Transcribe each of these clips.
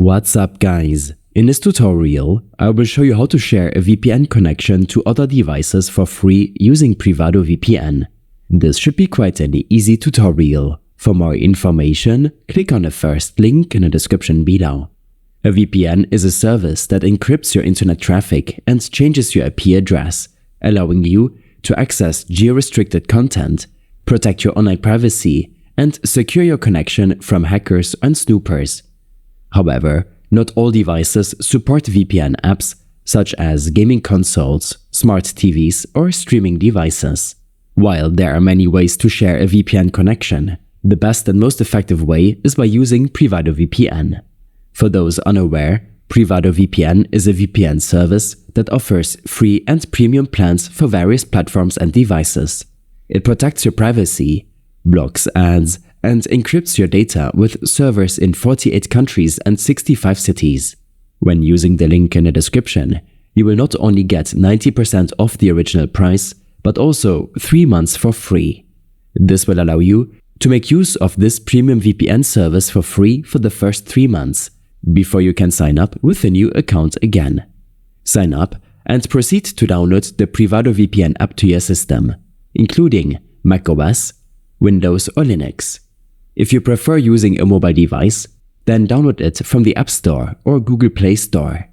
What's up guys? In this tutorial, I will show you how to share a VPN connection to other devices for free using PrivadoVPN. This should be quite an easy tutorial. For more information, click on the first link in the description below. A VPN is a service that encrypts your internet traffic and changes your IP address, allowing you to access geo-restricted content, protect your online privacy, and secure your connection from hackers and snoopers. However, not all devices support VPN apps, such as gaming consoles, smart TVs, or streaming devices. While there are many ways to share a VPN connection, the best and most effective way is by using PrivadoVPN. For those unaware, PrivadoVPN is a VPN service that offers free and premium plans for various platforms and devices. It protects your privacy, blocks ads, and encrypts your data with servers in 48 countries and 65 cities. When using the link in the description, you will not only get 90% off the original price, but also 3 months for free. This will allow you to make use of this premium VPN service for free for the first 3 months, before you can sign up with a new account again. Sign up and proceed to download the PrivadoVPN app to your system, including macOS, Windows or Linux. If you prefer using a mobile device, then download it from the App Store or Google Play Store.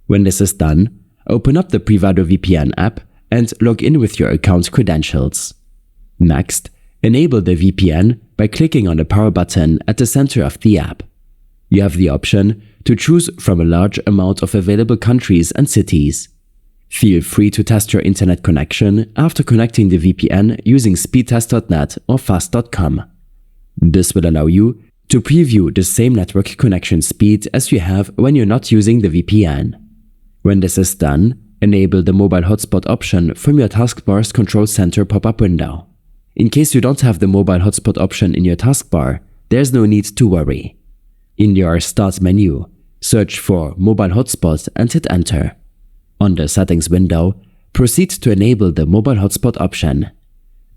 When this is done, open up the PrivadoVPN app and log in with your account credentials. Next, enable the VPN by clicking on the power button at the center of the app. You have the option to choose from a large amount of available countries and cities. Feel free to test your internet connection after connecting the VPN using speedtest.net or fast.com. This will allow you to preview the same network connection speed as you have when you're not using the VPN. When this is done, enable the mobile hotspot option from your taskbar's control center pop-up window. In case you don't have the mobile hotspot option in your taskbar, there's no need to worry. In your Start menu, search for Mobile Hotspot and hit Enter. On the Settings window, proceed to enable the Mobile Hotspot option.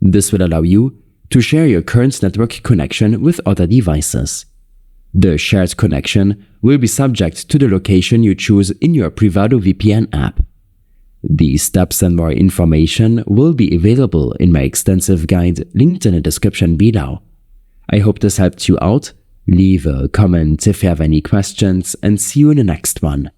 This will allow you to share your current network connection with other devices. The shared connection will be subject to the location you choose in your PrivadoVPN app. These steps and more information will be available in my extensive guide linked in the description below. I hope this helped you out. Leave a comment if you have any questions and see you in the next one.